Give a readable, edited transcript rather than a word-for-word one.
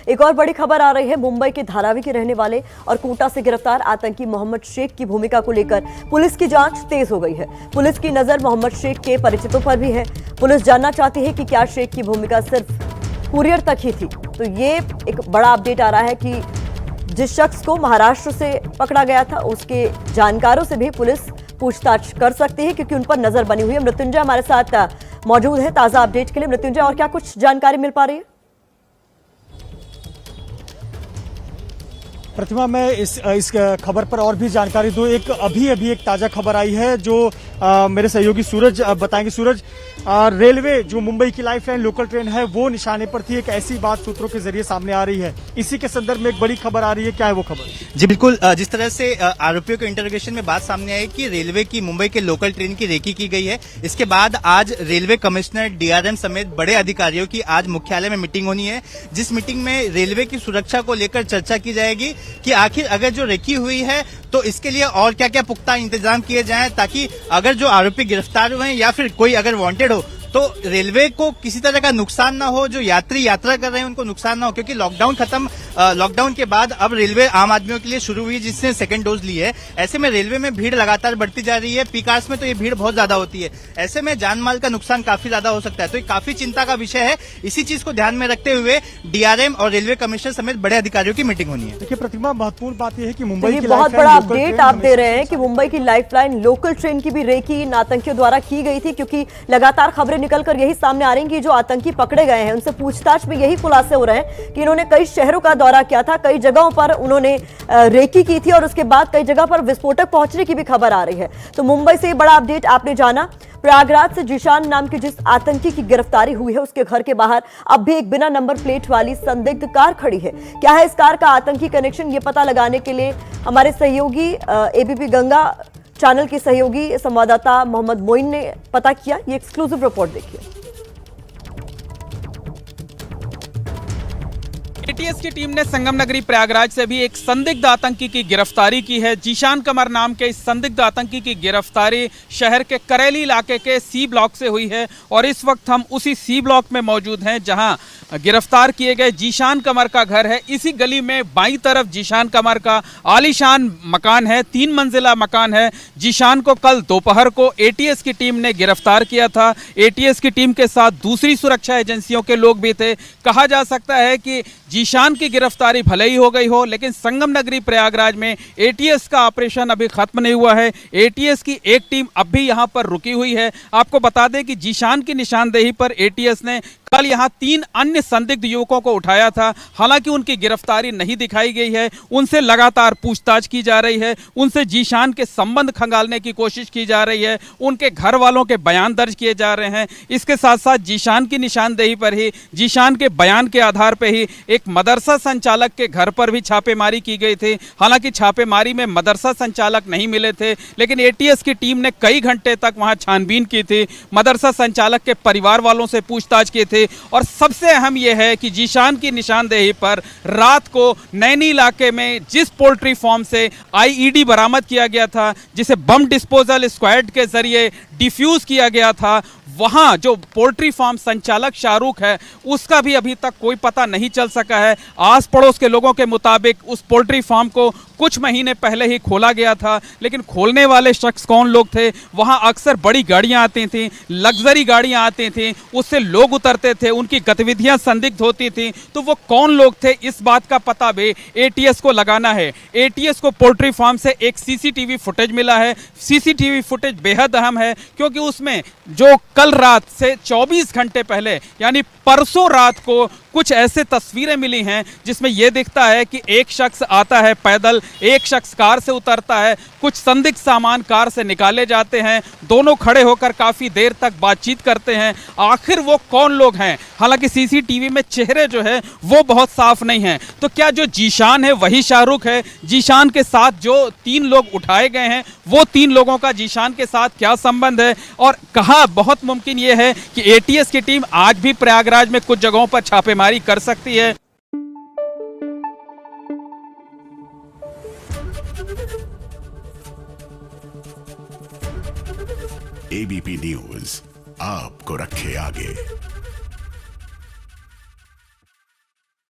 एक और बड़ी खबर आ रही है। मुंबई के धारावी के रहने वाले और कोटा से गिरफ्तार आतंकी मोहम्मद शेख की भूमिका को लेकर पुलिस की जांच तेज हो गई है। पुलिस की नजर मोहम्मद शेख के परिचितों पर भी है। पुलिस जानना चाहती है कि क्या शेख की भूमिका सिर्फ कुरियर तक ही थी। तो ये एक बड़ा अपडेट आ रहा है कि जिस शख्स को महाराष्ट्र से पकड़ा गया था उसके जानकारों से भी पुलिस पूछताछ कर सकती है, क्योंकि उन पर नजर बनी हुई है। मृत्युंजय हमारे साथ मौजूद है ताजा अपडेट के लिए। मृत्युंजय, और क्या कुछ जानकारी मिल पा रही है? प्रतिमा, मैं इस खबर पर और भी जानकारी दूं। अभी एक ताजा खबर आई है जो मेरे सहयोगी सूरज बताएंगे। सूरज, रेलवे जो मुंबई की लाइफलाइन लोकल ट्रेन है वो निशाने पर थी, एक ऐसी बात सूत्रों के जरिए सामने आ रही है। इसी के संदर्भ में एक बड़ी खबर आ रही है, क्या है वो खबर? जी बिल्कुल, जिस तरह से आरोपियों के इंटरोगेशन में बात सामने आई कि रेलवे की मुंबई के लोकल ट्रेन की रेकी की गई है। इसके बाद आज रेलवे कमिश्नर, डीआरएम समेत बड़े अधिकारियों की आज मुख्यालय में मीटिंग होनी है, जिस मीटिंग में रेलवे की सुरक्षा को लेकर चर्चा की जाएगी कि आखिर अगर जो रेकी हुई है तो इसके लिए और क्या क्या पुख्ता इंतजाम किए जाएं, ताकि अगर जो आरोपी गिरफ्तार हुए हैं या फिर कोई अगर वांटेड हो तो रेलवे को किसी तरह का नुकसान ना हो, जो यात्री यात्रा कर रहे हैं उनको नुकसान ना हो। क्योंकि लॉकडाउन के बाद अब रेलवे आम आदमियों के लिए शुरू हुई जिसने सेकंड डोज ली है। ऐसे में रेलवे में भीड़ लगातार बढ़ती जा रही है। पीक आवर्स में तो ये भीड़ बहुत ज्यादा होती है। ऐसे में जान माल का नुकसान काफी ज्यादा हो सकता है। तो ये काफी चिंता का विषय है। इसी चीज को ध्यान में रखते हुए डीआरएम और रेलवे कमिश्नर समेत बड़े अधिकारियों की मीटिंग होनी है। देखिए प्रतिमा, महत्वपूर्ण बात यह है कि मुंबई की बहुत बड़ा अपडेट आप दे रहे हैं कि मुंबई की लाइफलाइन लोकल ट्रेन की भी रेकी इन आतंकियों द्वारा की गई थी, क्योंकि लगातार खबरें निकलकर यही सामने आ रही हैं कि जो आतंकी पकड़े गए हैं उनसे पूछताछ में यही खुलासे हो रहे हैं कि इन्होंने कई शहरों का दौरा किया था, कई जगहों पर उन्होंने रेकी की थी और उसके बाद कई जगह पर विस्फोटक पहुंचने की भी खबर आ रही है। तो मुंबई से बड़ा अपडेट आपने जाना। प्रयागराज से जीशान नाम के जिस आतंकी की गिरफ्तारी हुई है उसके घर के बाहर अब भी एक बिना नंबर प्लेट वाली संदिग्ध कार खड़ी है। क्या है इस कार का आतंकी कनेक्शन, ये पता लगाने के लिए हमारे सहयोगी एबीपी गंगा चैनल के सहयोगी संवाददाता मोहम्मद मोइन ने पता किया। ये एक्सक्लूसिव रिपोर्ट देखिए। एटीएस की टीम ने संगम नगरी प्रयागराज से भी एक संदिग्ध आतंकी की गिरफ्तारी की है। जीशान कमर नाम के इस संदिग्ध आतंकी की गिरफ्तारी शहर के करेली इलाके के सी ब्लॉक से हुई है और इस वक्त हम उसी सी ब्लॉक में मौजूद हैं जहां गिरफ्तार किए गए जीशान कमर का घर है। इसी गली में बाईं तरफ जीशान कमर का आलीशान मकान है, 3 मंजिला मकान है। जीशान को कल दोपहर को एटीएस की टीम ने गिरफ्तार किया था। एटीएस की टीम के साथ दूसरी सुरक्षा एजेंसियों के लोग भी थे। कहा जा सकता है कि जीशान की गिरफ्तारी भले ही हो गई हो, लेकिन संगम नगरी प्रयागराज में एटीएस का ऑपरेशन अभी खत्म नहीं हुआ है। एटीएस की एक टीम अब भी यहां पर रुकी हुई है। आपको बता दें कि जीशान की निशानदेही पर एटीएस ने कल यहां 3 अन्य संदिग्ध युवकों को उठाया था। हालांकि उनकी गिरफ्तारी नहीं दिखाई गई है। उनसे लगातार पूछताछ की जा रही है। उनसे जीशान के संबंध खंगालने की कोशिश की जा रही है। उनके घर वालों के बयान दर्ज किए जा रहे हैं। इसके साथ साथ जीशान की निशानदेही पर ही, जीशान के बयान के आधार पर ही एक मदरसा संचालक के घर पर भी छापेमारी की गई थी। हालांकि छापेमारी में मदरसा संचालक नहीं मिले थे, लेकिन एटीएस की टीम ने कई घंटे तक वहां छानबीन की थी। मदरसा संचालक के परिवार वालों से पूछताछ की थी। और सबसे अहम यह है कि जीशान की निशानदेही पर रात को नैनी इलाके में जिस पोल्ट्री फार्म से आईईडी बरामद किया गया था, जिसे बम डिस्पोजल स्क्वाड के जरिए डिफ्यूज किया गया था, वहां जो पोल्ट्री फार्म संचालक शाहरुख है उसका भी अभी तक कोई पता नहीं चल सका है। आस पड़ोस के लोगों के मुताबिक उस पोल्ट्री फार्म को कुछ महीने पहले ही खोला गया था, लेकिन खोलने वाले शख्स कौन लोग थे? वहां अक्सर बड़ी गाड़ियां आती थीं, लग्जरी गाड़ियां आती थीं, उससे लोग उतरते थे, उनकी गतिविधियां संदिग्ध होती थीं। तो वो कौन लोग थे, इस बात का पता भी एटीएस को लगाना है। एटीएस को पोल्ट्री फार्म से एक सीसीटीवी फुटेज मिला है। सीसीटीवी फुटेज बेहद अहम है, क्योंकि उसमें जो कल रात से 24 घंटे पहले यानी परसों रात को कुछ ऐसे तस्वीरें मिली हैं जिसमें यह दिखता है कि एक शख्स आता है पैदल, एक शख्स कार से उतरता है, कुछ संदिग्ध सामान कार से निकाले जाते हैं, दोनों खड़े होकर काफी देर तक बातचीत करते हैं। आखिर वो कौन लोग हैं? हालांकि सीसीटीवी में चेहरे जो है वो बहुत साफ नहीं हैं। तो क्या जो जीशान है वही शाहरुख है? जीशान के साथ जो 3 लोग उठाए गए हैं वो 3 लोगों का जीशान के साथ क्या संबंध है? और कहा बहुत मुमकिन यह है कि एटीएस की टीम आज भी प्रयागराज में कुछ जगहों पर छापेमारी कर सकती है। एबीपी न्यूज आपको रखे आगे।